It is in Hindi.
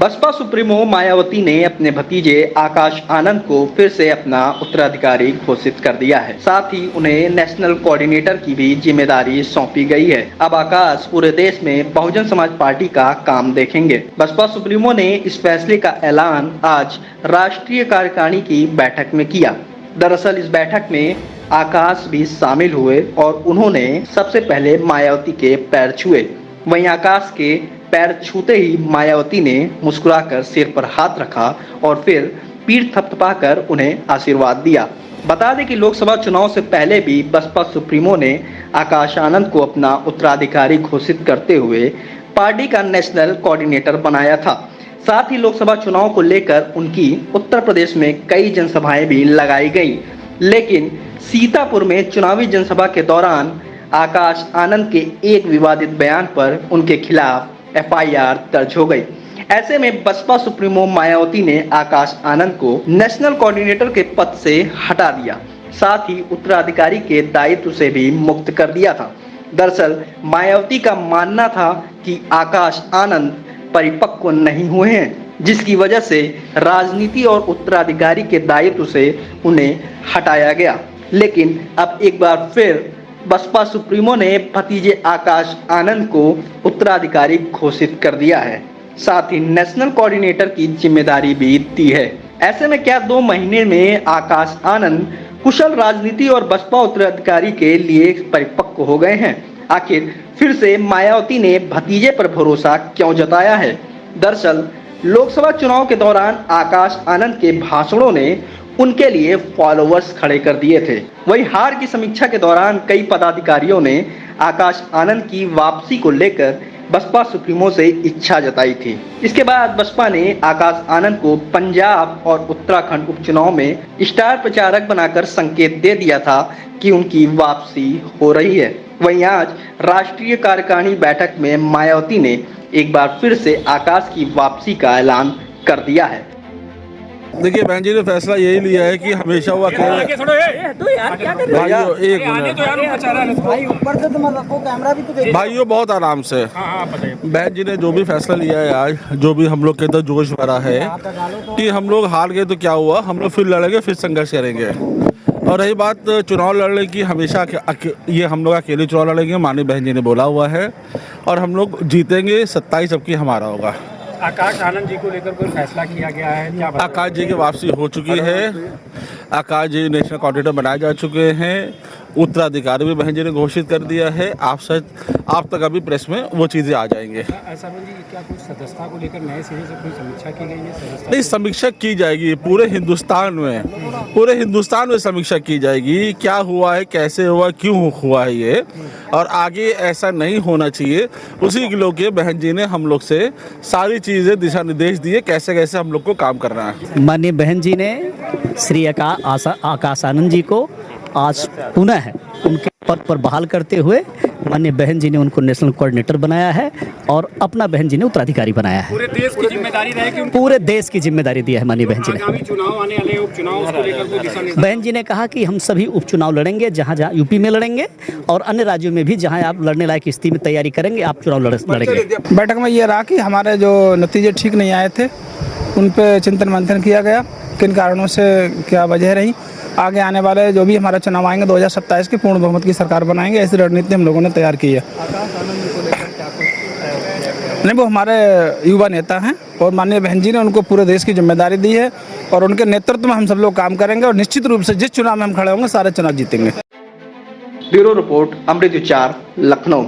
बसपा सुप्रीमो मायावती ने अपने भतीजे आकाश आनंद को फिर से अपना उत्तराधिकारी घोषित कर दिया है। साथ ही उन्हें नेशनल कोऑर्डिनेटर की भी जिम्मेदारी सौंपी गई है। अब आकाश पूरे देश में बहुजन समाज पार्टी का काम देखेंगे। बसपा सुप्रीमो ने इस फैसले का ऐलान आज राष्ट्रीय कार्यकारिणी की बैठक में किया। दरअसल इस बैठक में आकाश भी शामिल हुए और उन्होंने सबसे पहले मायावती के पैर छुए। वहीं आकाश के पैर छूते ही मायावती ने मुस्कुराकर सिर पर हाथ रखा और फिर पीठ थपथपाकर उन्हें आशीर्वाद दिया। बता दें कि लोकसभा चुनाव से पहले भी बसपा सुप्रीमो ने आकाश आनंद को अपना उत्तराधिकारी घोषित करते हुए पार्टी का नेशनल कोऑर्डिनेटर बनाया था। साथ ही लोकसभा चुनाव को लेकर उनकी उत्तर प्रदेश में कई जनसभाएं भी लगाई गई, लेकिन सीतापुर में चुनावी जनसभा के दौरान आकाश आनंद के एक विवादित बयान पर उनके खिलाफ एफआईआर दर्ज हो गई। ऐसे में बसपा सुप्रीमो मायावती ने आकाश आनंद को नेशनल कोऑर्डिनेटर के पद से हटा दिया, साथ ही उत्तराधिकारी के दायित्व से भी मुक्त कर दिया था। दरअसल मायावती का मानना था कि आकाश आनंद परिपक्व नहीं हुए हैं, जिसकी वजह से राजनीति और उत्तराधिकारी के दायित्व से उन्हें हटाया गया। लेकिन अब एक बार फिर बसपा सुप्रीमो ने भतीजे आकाश आनंद को उत्तराधिकारी घोषित कर दिया है, साथ ही नेशनल कोऑर्डिनेटर की जिम्मेदारी भी दी है। ऐसे में क्या 2 महीने में आकाश आनंद कुशल राजनीति और बसपा उत्तराधिकारी के लिए परिपक्व हो गए हैं? आखिर फिर से मायावती ने भतीजे पर भरोसा क्यों जताया है? दरअसल लोकसभा चुनाव के दौरान आकाश आनंद के भाषणों ने उनके लिए फॉलोअर्स खड़े कर दिए थे। वहीं हार की समीक्षा के दौरान कई पदाधिकारियों ने आकाश आनंद की वापसी को लेकर बसपा सुप्रीमो से इच्छा जताई थी। इसके बाद बसपा ने आकाश आनंद को पंजाब और उत्तराखंड उपचुनाव में स्टार प्रचारक बनाकर संकेत दे दिया था कि उनकी वापसी हो रही है। वहीं आज राष्ट्रीय कार्यकारिणी बैठक में मायावती ने एक बार फिर से आकाश की वापसी का ऐलान कर दिया है। देखिए बहन जी ने फैसला यही लिया है कि हमेशा वो अकेले भाइयों बहुत आराम से। बहन जी ने जो भी फैसला लिया है आज, जो भी हम लोग के अंदर जोश भरा है कि हम लोग हार गए तो क्या हुआ, हम लोग फिर लड़ेंगे, फिर संघर्ष करेंगे। और रही बात चुनाव लड़ने की, हमेशा ये हम लोग अकेले चुनाव लड़ेंगे, माननीय बहन जी ने बोला हुआ है और हम लोग जीतेंगे। 27 सबकी हमारा होगा। आकाश आनंद जी को लेकर कोई फैसला किया गया है क्या? आकाश जी की वापसी हो चुकी है। आकाश जी नेशनल कोऑर्डिनेटर बनाए जा चुके हैं। उत्तराधिकारी भी बहन जी ने घोषित कर दिया है। आप तक अभी प्रेस में वो चीज़ें आ जाएंगे। ऐसा जी क्या कुछ सदस्यता को लेकर नए सिरे से कोई समीक्षा की गई है? नहीं, समीक्षा की जाएगी पूरे हिंदुस्तान में समीक्षा की जाएगी। क्या हुआ है, कैसे हुआ, क्यों हुआ है ये, और आगे ऐसा नहीं होना चाहिए। उसी के लोग बहन जी ने हम लोग से सारी चीज़ें दिशा निर्देश दिए, कैसे कैसे हम लोग को काम करना है। माननीय बहन जी ने श्री आकाश आनंद जी को आज पुनः उनके पद पर बहाल करते हुए माननीय बहन जी ने उनको नेशनल कोऑर्डिनेटर बनाया है और अपना बहन जी ने उत्तराधिकारी बनाया है। पूरे देश की जिम्मेदारी रहेगी। पूरे देश की जिम्मेदारी दी है माननीय बहन जी ने। आगामी चुनाव आने वाले उपचुनाव उसको लेकर कोई दिशा निर्देश? बहन जी ने कहा कि हम सभी उपचुनाव लड़ेंगे, जहां जहां यूपी में लड़ेंगे और अन्य राज्यों में भी जहां आप लड़ने लायक स्थिति में तैयारी करेंगे, आप चुनाव लड़ेंगे। बैठक में ये रहा कि हमारे जो नतीजे ठीक नहीं आए थे उन पर चिंतन मंथन किया गया, किन कारणों से क्या वजह रही। आगे आने वाले जो भी हमारा चुनाव आएंगे 2027 की पूर्ण बहुमत की सरकार बनाएंगे, ऐसी रणनीति हम लोगों ने तैयार की है। नहीं, वो हमारे युवा नेता हैं और माननीय बहन जी ने उनको पूरे देश की जिम्मेदारी दी है और उनके नेतृत्व में हम सब लोग काम करेंगे और निश्चित रूप से जिस चुनाव में हम खड़े होंगे सारे चुनाव जीतेंगे। ब्यूरो रिपोर्ट, अमृत विचार, लखनऊ।